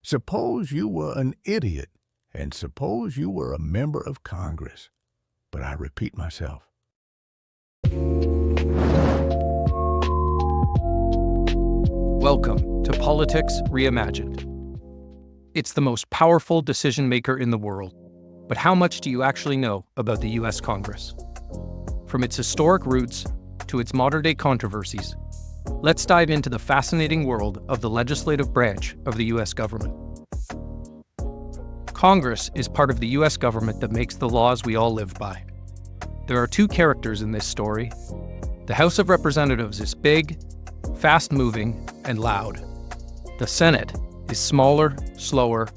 Suppose you were an idiot, and suppose you were a member of Congress. But I repeat myself. Welcome to Politics Reimagined. It's the most powerful decision maker in the world, but how much do you actually know about the U.S. Congress? From its historic roots to its modern-day controversies, let's dive into the fascinating world of the legislative branch of the U.S. government. Congress is part of the U.S. government that makes the laws we all live by. There are two characters in this story. The House of Representatives is big, fast-moving, and loud. The Senate is smaller, slower,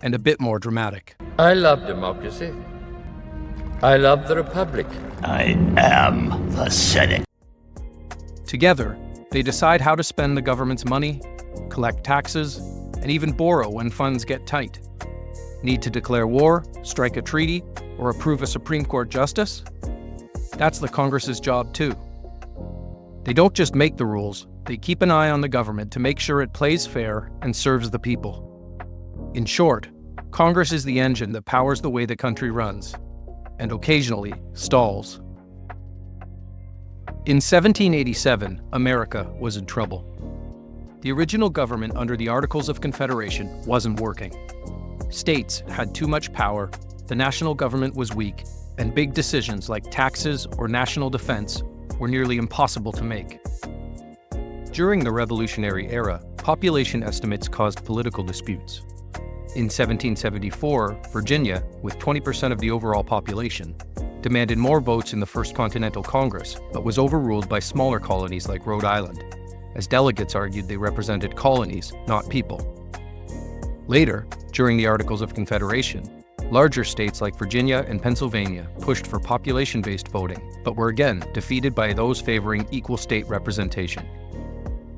and a bit more dramatic. I love democracy. I love the Republic. I am the Senate. Together, they decide how to spend the government's money, collect taxes, and even borrow when funds get tight. Need to declare war, strike a treaty, or approve a Supreme Court justice? That's the Congress's job too. They don't just make the rules, they keep an eye on the government to make sure it plays fair and serves the people. In short, Congress is the engine that powers the way the country runs, and occasionally stalls. In 1787, America was in trouble. The original government under the Articles of Confederation wasn't working. States had too much power, the national government was weak, and big decisions like taxes or national defense were nearly impossible to make. During the Revolutionary Era, population estimates caused political disputes. In 1774, Virginia, with 20% of the overall population, demanded more votes in the First Continental Congress, but was overruled by smaller colonies like Rhode Island, as delegates argued they represented colonies, not people. Later, during the Articles of Confederation, larger states like Virginia and Pennsylvania pushed for population-based voting, but were again defeated by those favoring equal state representation.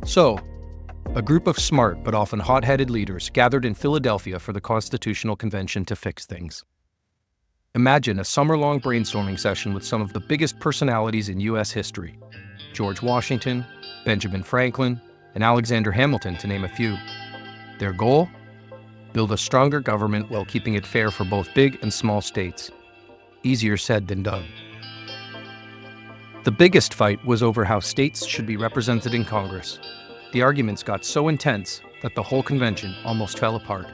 So, a group of smart but often hot-headed leaders gathered in Philadelphia for the Constitutional Convention to fix things. Imagine a summer-long brainstorming session with some of the biggest personalities in U.S. history: George Washington, Benjamin Franklin, and Alexander Hamilton, to name a few. Their goal? Build a stronger government while keeping it fair for both big and small states. Easier said than done. The biggest fight was over how states should be represented in Congress. The arguments got so intense that the whole convention almost fell apart.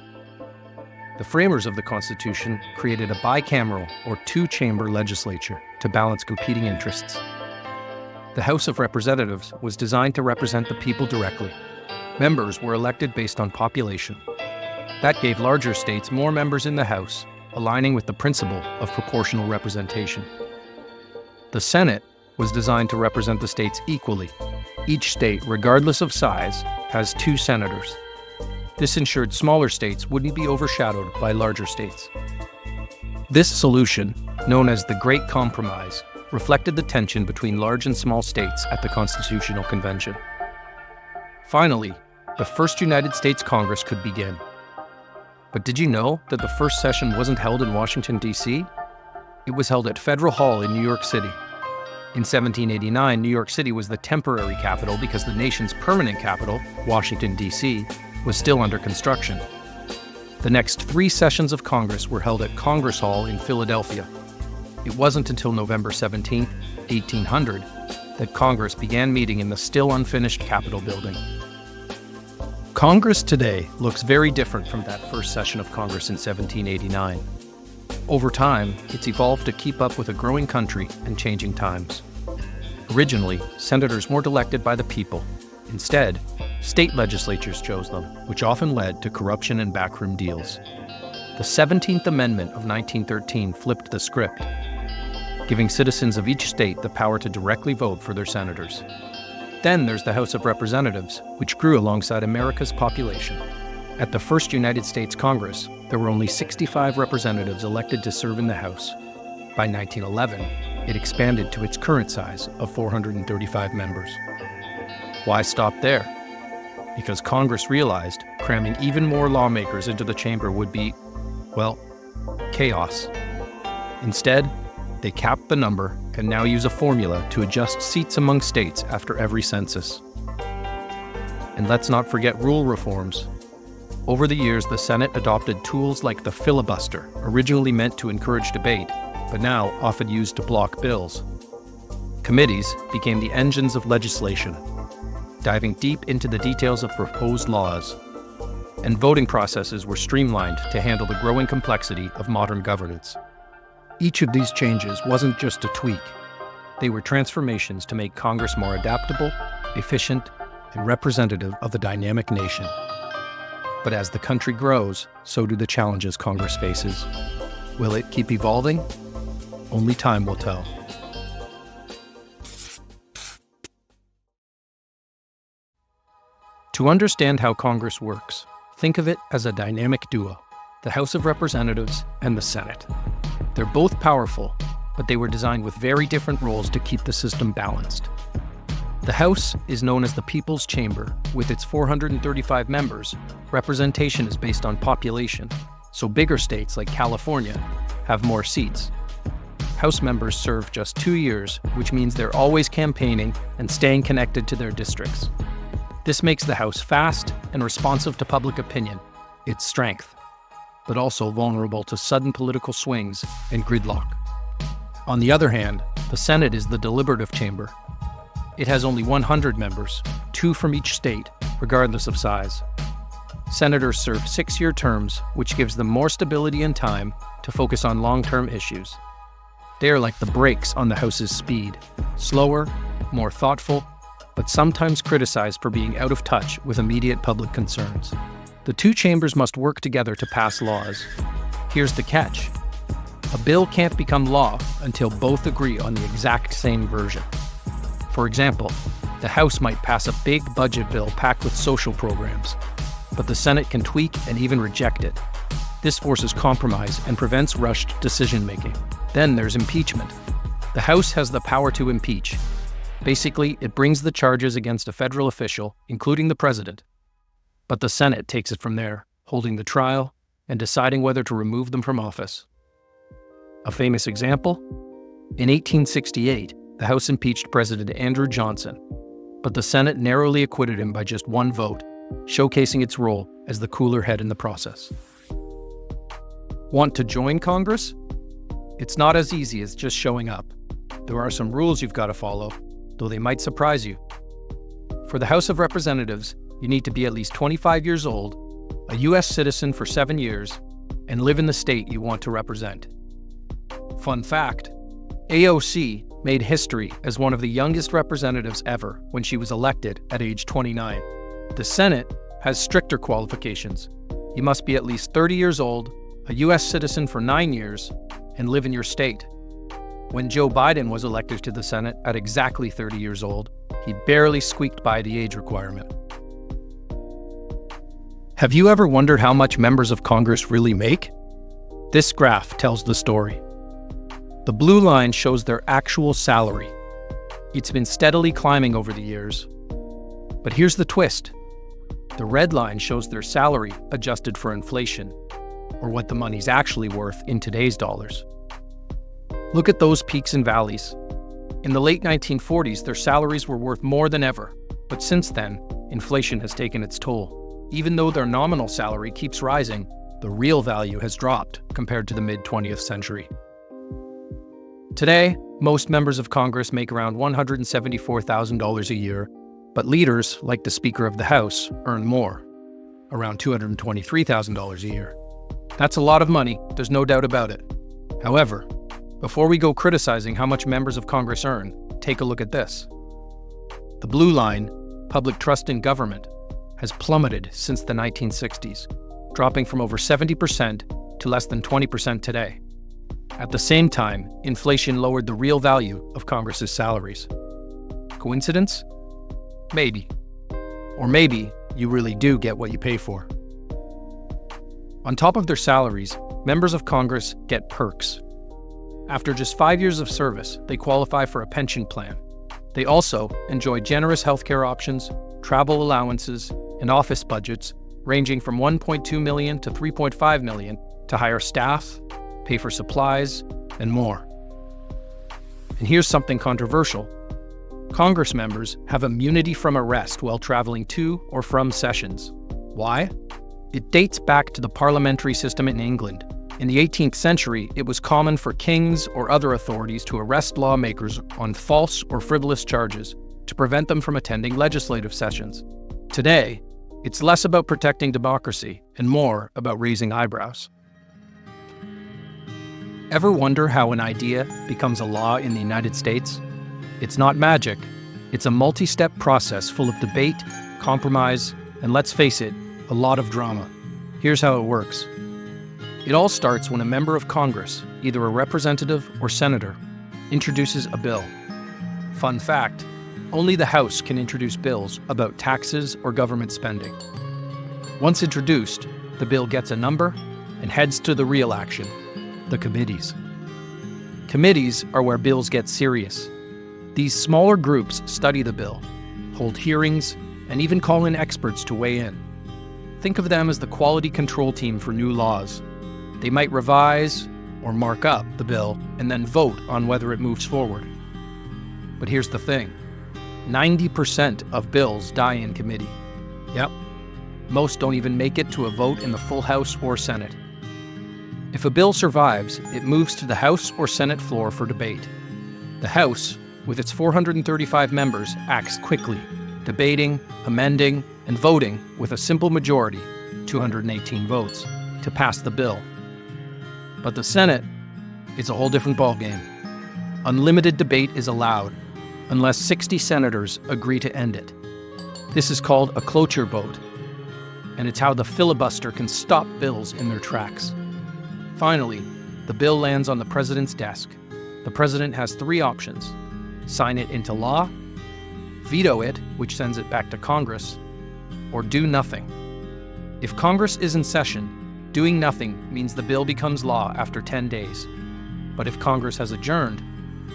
The framers of the Constitution created a bicameral or two-chamber legislature to balance competing interests. The House of Representatives was designed to represent the people directly. Members were elected based on population. That gave larger states more members in the House, aligning with the principle of proportional representation. The Senate was designed to represent the states equally. Each state, regardless of size, has 2 senators. This ensured smaller states wouldn't be overshadowed by larger states. This solution, known as the Great Compromise, reflected the tension between large and small states at the Constitutional Convention. Finally, the first United States Congress could begin. But did you know that the first session wasn't held in Washington, D.C.? It was held at Federal Hall in New York City. In 1789, New York City was the temporary capital because the nation's permanent capital, Washington, D.C., was still under construction. The next 3 sessions of Congress were held at Congress Hall in Philadelphia. It wasn't until November 17, 1800, that Congress began meeting in the still unfinished Capitol building. Congress today looks very different from that first session of Congress in 1789. Over time, it's evolved to keep up with a growing country and changing times. Originally, senators weren't elected by the people. Instead, state legislatures chose them, which often led to corruption and backroom deals. The 17th Amendment of 1913 flipped the script, giving citizens of each state the power to directly vote for their senators. Then there's the House of Representatives, which grew alongside America's population. At the first United States Congress, there were only 65 representatives elected to serve in the House. By 1911, it expanded to its current size of 435 members. Why stop there? Because Congress realized cramming even more lawmakers into the chamber would be, well, chaos. Instead, they capped the number and now use a formula to adjust seats among states after every census. And let's not forget rule reforms. Over the years, the Senate adopted tools like the filibuster, originally meant to encourage debate, but now often used to block bills. Committees became the engines of legislation, diving deep into the details of proposed laws, and voting processes were streamlined to handle the growing complexity of modern governance. Each of these changes wasn't just a tweak. They were transformations to make Congress more adaptable, efficient, and representative of the dynamic nation. But as the country grows, so do the challenges Congress faces. Will it keep evolving? Only time will tell. To understand how Congress works, think of it as a dynamic duo, the House of Representatives and the Senate. They're both powerful, but they were designed with very different roles to keep the system balanced. The House is known as the People's Chamber. With its 435 members, representation is based on population, so bigger states like California have more seats. House members serve just 2 years, which means they're always campaigning and staying connected to their districts. This makes the House fast and responsive to public opinion, its strength, but also vulnerable to sudden political swings and gridlock. On the other hand, the Senate is the deliberative chamber. It has only 100 members, 2 from each state, regardless of size. Senators serve 6-year terms, which gives them more stability and time to focus on long-term issues. They are like the brakes on the House's speed, slower, more thoughtful, but sometimes criticized for being out of touch with immediate public concerns. The 2 chambers must work together to pass laws. Here's the catch. A bill can't become law until both agree on the exact same version. For example, the House might pass a big budget bill packed with social programs, but the Senate can tweak and even reject it. This forces compromise and prevents rushed decision-making. Then there's impeachment. The House has the power to impeach. Basically, it brings the charges against a federal official, including the president. But the Senate takes it from there, holding the trial and deciding whether to remove them from office. A famous example? In 1868, the House impeached President Andrew Johnson, but the Senate narrowly acquitted him by just 1 vote, showcasing its role as the cooler head in the process. Want to join Congress? It's not as easy as just showing up. There are some rules you've got to follow, though they might surprise you. For the House of Representatives, you need to be at least 25 years old, a U.S. citizen for 7 years, and live in the state you want to represent. Fun fact, AOC made history as one of the youngest representatives ever when she was elected at age 29. The Senate has stricter qualifications. You must be at least 30 years old, a U.S. citizen for 9 years, and live in your state. When Joe Biden was elected to the Senate at exactly 30 years old, he barely squeaked by the age requirement. Have you ever wondered how much members of Congress really make? This graph tells the story. The blue line shows their actual salary. It's been steadily climbing over the years. But here's the twist. The red line shows their salary adjusted for inflation, or what the money's actually worth in today's dollars. Look at those peaks and valleys. In the late 1940s, their salaries were worth more than ever, but since then, inflation has taken its toll. Even though their nominal salary keeps rising, the real value has dropped compared to the mid-20th century. Today, most members of Congress make around $174,000 a year, but leaders, like the Speaker of the House, earn more, around $223,000 a year. That's a lot of money, there's no doubt about it. However, before we go criticizing how much members of Congress earn, take a look at this. The blue line, public trust in government, has plummeted since the 1960s, dropping from over 70% to less than 20% today. At the same time, inflation lowered the real value of Congress's salaries. Coincidence? Maybe. Or maybe you really do get what you pay for. On top of their salaries, members of Congress get perks. After just 5 years of service, they qualify for a pension plan. They also enjoy generous healthcare options, travel allowances, and office budgets ranging from $1.2 million to $3.5 million to hire staff, pay for supplies, and more. And here's something controversial. Congress members have immunity from arrest while traveling to or from sessions. Why? It dates back to the parliamentary system in England. In the 18th century, it was common for kings or other authorities to arrest lawmakers on false or frivolous charges to prevent them from attending legislative sessions. Today, it's less about protecting democracy and more about raising eyebrows. Ever wonder how an idea becomes a law in the United States? It's not magic. It's a multi-step process full of debate, compromise, and let's face it, a lot of drama. Here's how it works. It all starts when a member of Congress, either a representative or senator, introduces a bill. Fun fact, only the House can introduce bills about taxes or government spending. Once introduced, the bill gets a number and heads to the real action, the committees. Committees are where bills get serious. These smaller groups study the bill, hold hearings, and even call in experts to weigh in. Think of them as the quality control team for new laws. They might revise or mark up the bill and then vote on whether it moves forward. But here's the thing. 90% of bills die in committee. Yep. Most don't even make it to a vote in the full House or Senate. If a bill survives, it moves to the House or Senate floor for debate. The House, with its 435 members, acts quickly, debating, amending, and voting with a simple majority, 218 votes, to pass the bill. But the Senate is a whole different ballgame. Unlimited debate is allowed, unless 60 senators agree to end it. This is called a cloture vote, and it's how the filibuster can stop bills in their tracks. Finally, the bill lands on the president's desk. The president has three options: sign it into law, veto it, which sends it back to Congress, or do nothing. If Congress is in session, doing nothing means the bill becomes law after 10 days. But if Congress has adjourned,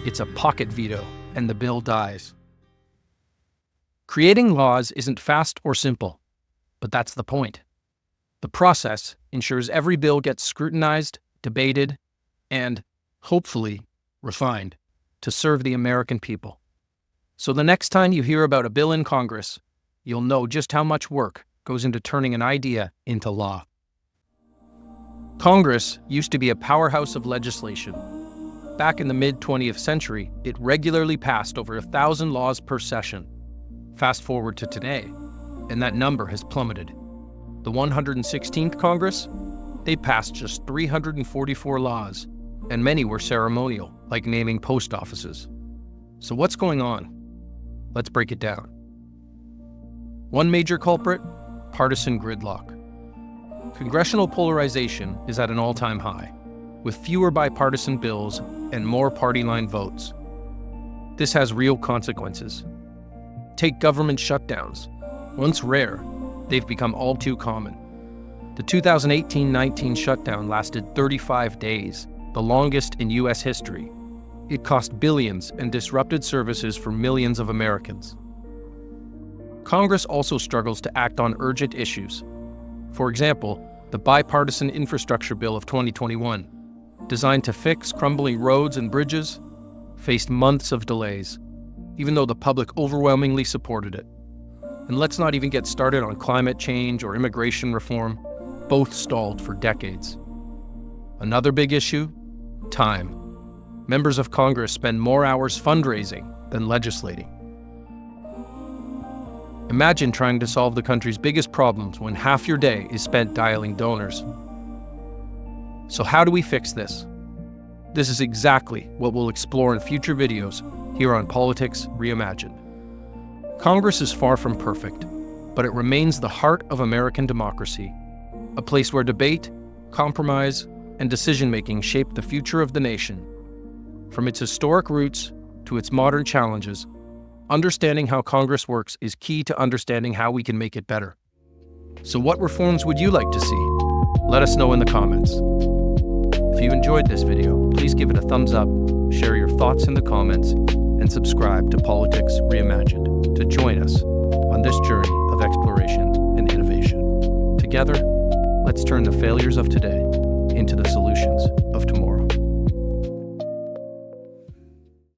it's a pocket veto, and the bill dies. Creating laws isn't fast or simple, but that's the point. The process ensures every bill gets scrutinized, debated, and, hopefully, refined to serve the American people. So the next time you hear about a bill in Congress, you'll know just how much work goes into turning an idea into law. Congress used to be a powerhouse of legislation. Back in the mid-20th century, it regularly passed over 1,000 laws per session. Fast forward to today, and that number has plummeted. The 116th Congress, they passed just 344 laws, and many were ceremonial, like naming post offices. So what's going on? Let's break it down. One major culprit, partisan gridlock. Congressional polarization is at an all-time high, with fewer bipartisan bills and more party line votes. This has real consequences. Take government shutdowns. Once rare, they've become all too common. The 2018-19 shutdown lasted 35 days, the longest in U.S. history. It cost billions and disrupted services for millions of Americans. Congress also struggles to act on urgent issues. For example, the bipartisan infrastructure bill of 2021, designed to fix crumbling roads and bridges, faced months of delays, even though the public overwhelmingly supported it. And let's not even get started on climate change or immigration reform. Both stalled for decades. Another big issue? Time. Members of Congress spend more hours fundraising than legislating. Imagine trying to solve the country's biggest problems when half your day is spent dialing donors. So how do we fix this? This is exactly what we'll explore in future videos here on Politics Reimagined. Congress is far from perfect, but it remains the heart of American democracy, a place where debate, compromise, and decision-making shape the future of the nation. From its historic roots to its modern challenges, understanding how Congress works is key to understanding how we can make it better. So what reforms would you like to see? Let us know in the comments. If you enjoyed this video, please give it a thumbs up, share your thoughts in the comments, and subscribe to Politics Reimagined to join us on this journey of exploration and innovation. Together, let's turn the failures of today into the solutions of tomorrow.